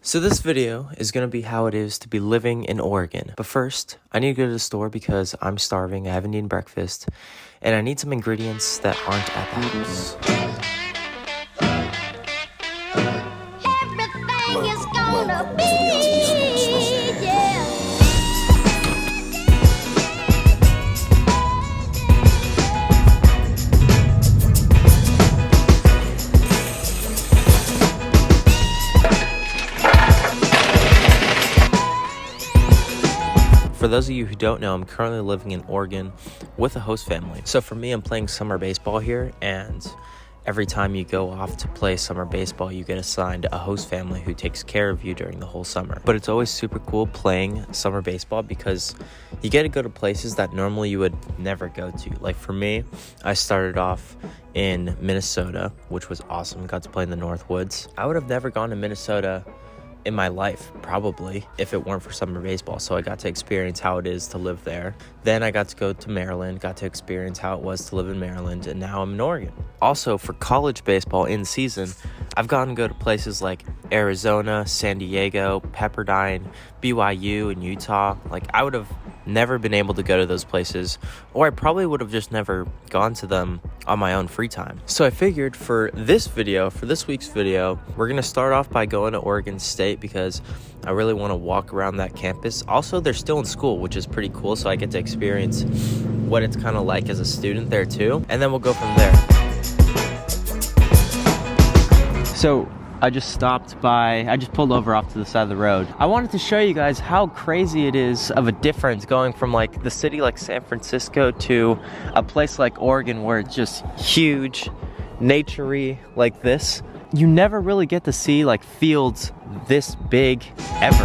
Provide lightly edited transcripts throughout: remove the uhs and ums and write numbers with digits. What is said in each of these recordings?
So this video is going to be how it is to be living in Oregon. But first, I need to go to the store because I'm starving, I haven't eaten breakfast, and I need some ingredients that aren't at the house. Everything is gonna be, yeah. For those of you who don't know, I'm currently living in Oregon with a host family. So for me, I'm playing summer baseball here, and every time you go off to play summer baseball, you get assigned a host family who takes care of you during the whole summer. But it's always super cool playing summer baseball because you get to go to places that normally you would never go to. Like for me, I started off in Minnesota, which was awesome. Got to play in the Northwoods. I would have never gone to Minnesota in my life, probably, if it weren't for summer baseball. So I got to experience how it is to live there. Then I got to go to Maryland, got to experience how it was to live in Maryland, and now I'm in Oregon. Also, for college baseball in season, I've gotten to go to places like Arizona, San Diego, Pepperdine, BYU, and Utah. Like, I would have never been able to go to those places, or I probably would have just never gone to them on my own free time. So I figured for this week's video, we're going to start off by going to Oregon State because I really want to walk around that campus. Also, they're still in school, which is pretty cool, so I get to experience what it's kind of like as a student there too, and then we'll go from there. So I just pulled over off to the side of the road. I wanted to show you guys how crazy it is of a difference going from like the city like San Francisco to a place like Oregon where it's just huge, nature-y like this. You never really get to see like fields this big ever.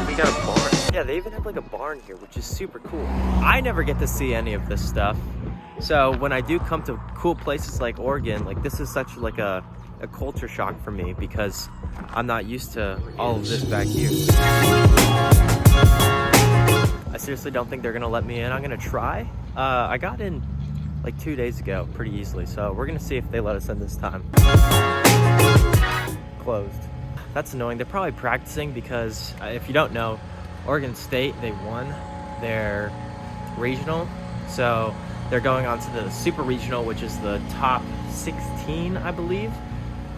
We got a barn. Yeah, they even have like a barn here, which is super cool. I never get to see any of this stuff. So when I do come to cool places like Oregon, like this is such like a culture shock for me because I'm not used to all of this back here. I seriously don't think they're gonna let me in. I'm gonna try. I got in like 2 days ago pretty easily, so we're gonna see if they let us in this time. Closed. That's annoying. They're probably practicing because if you don't know, Oregon State, they won their regional, so they're going on to the Super Regional, which is the top 16, I believe,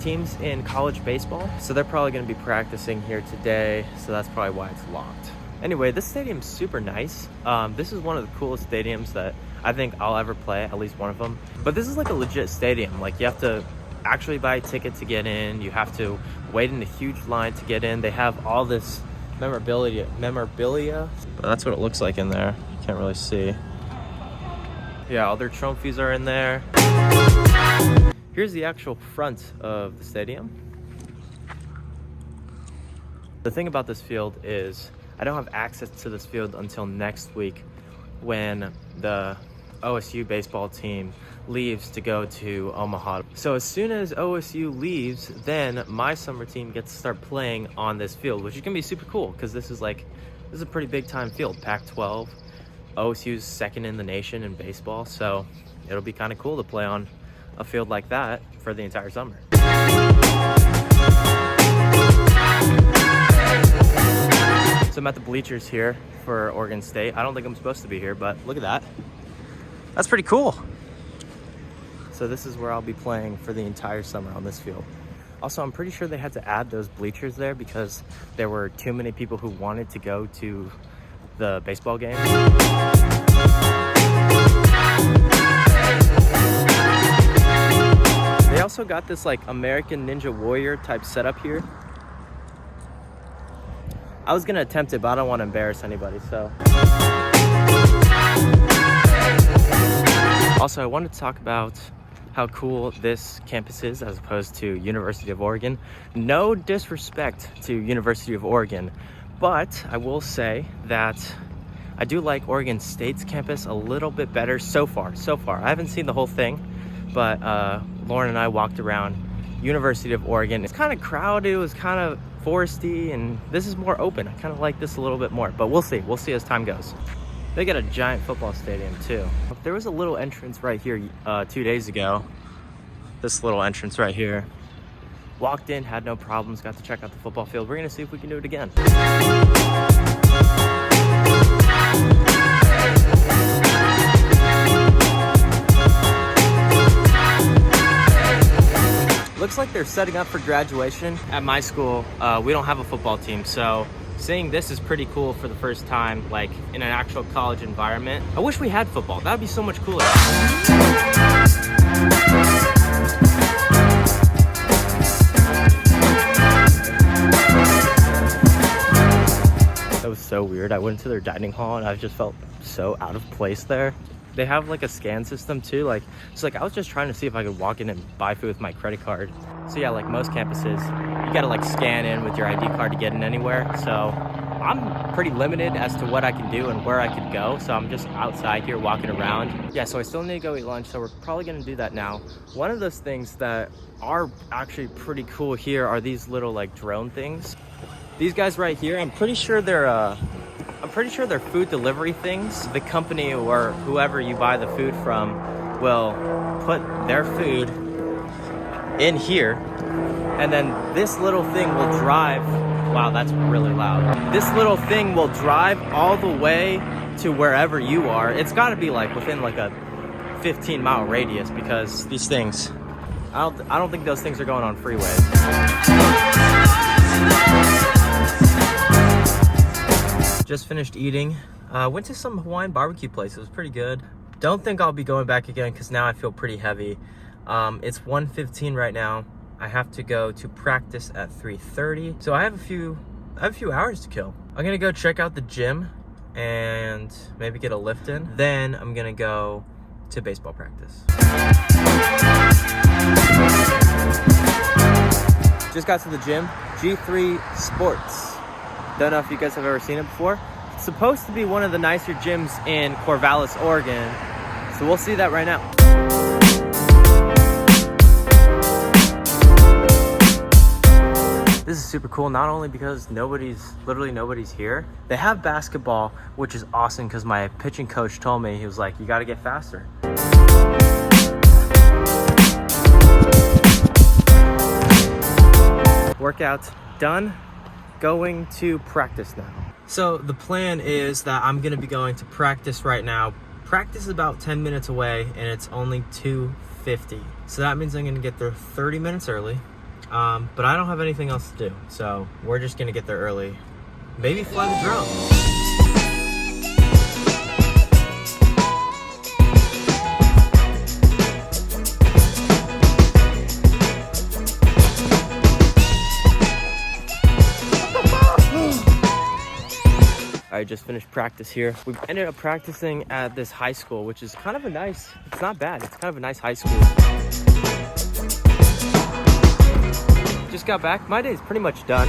teams in college baseball. So they're probably going to be practicing here today, so that's probably why it's locked. Anyway, this stadium's super nice. This is one of the coolest stadiums that I think I'll ever play, at least one of them. But this is like a legit stadium. Like, you have to actually buy a ticket to get in. You have to wait in a huge line to get in. They have all this memorabilia. But that's what it looks like in there. You can't really see. Yeah, all their trophies are in there. Here's the actual front of the stadium. The thing about this field is I don't have access to this field until next week when the OSU baseball team leaves to go to Omaha. So as soon as OSU leaves, then my summer team gets to start playing on this field, which is gonna be super cool because this is a pretty big time field, Pac-12. OSU's second in the nation in baseball, so it'll be kind of cool to play on a field like that for the entire summer. So I'm at the bleachers here for Oregon State. I don't think I'm supposed to be here, but look at that. That's pretty cool. So this is where I'll be playing for the entire summer on this field. Also, I'm pretty sure they had to add those bleachers there because there were too many people who wanted to go to the baseball game. They also got this like American Ninja Warrior type setup here. I was gonna attempt it, but I don't want to embarrass anybody, so. Also, I wanted to talk about how cool this campus is as opposed to University of Oregon. No disrespect to University of Oregon, but I will say that I do like Oregon State's campus a little bit better so far. I haven't seen the whole thing, but Lauren and I walked around University of Oregon. It's kind of crowded, it was kind of foresty, and this is more open. I kind of like this a little bit more, but we'll see as time goes. They got a giant football stadium too. There was a little entrance right here 2 days ago this little entrance right here. Walked in, had no problems, got to check out the football field. We're gonna see if we can do it again. Looks like they're setting up for graduation. At my school, we don't have a football team, so seeing this is pretty cool for the first time, like in an actual college environment. I wish we had football. That would be so much cooler. That was so weird. I went to their dining hall and I just felt so out of place there. They have like a scan system too. Like, so like I was just trying to see if I could walk in and buy food with my credit card. So yeah, like most campuses, you gotta like scan in with your ID card to get in anywhere. So I'm pretty limited as to what I can do and where I could go. So I'm just outside here walking around. Yeah, so I still need to go eat lunch. So we're probably gonna do that now. One of those things that are actually pretty cool here are these little like drone things. These guys right here, I'm pretty sure they're food delivery things. The company or whoever you buy the food from will put their food in here, and then this little thing will drive. Wow, that's really loud. This little thing will drive all the way to wherever you are. It's got to be like within like a 15-mile radius, because these things, I don't think those things are going on freeways. Just finished eating. Went to some Hawaiian barbecue place. It was pretty good. Don't think I'll be going back again because now I feel pretty heavy. It's 1:15 right now. I have to go to practice at 3:30. So I have a few hours to kill. I'm gonna go check out the gym and maybe get a lift in. Then I'm gonna go to baseball practice. Just got to the gym. G3 Sports. Don't know if you guys have ever seen it before. It's supposed to be one of the nicer gyms in Corvallis, Oregon. So we'll see that right now. This is super cool, not only because literally nobody's here. They have basketball, which is awesome because my pitching coach told me, he was like, you gotta get faster. Workout done. Going to practice now. So the plan is that I'm gonna be going to practice right now. Practice is about 10 minutes away and it's only 2:50. So that means I'm gonna get there 30 minutes early. But I don't have anything else to do. So we're just gonna get there early. Maybe fly the drone. I just finished practice here. We ended up practicing at this high school, which is kind of it's not bad. It's kind of a nice high school. Just got back. My day is pretty much done.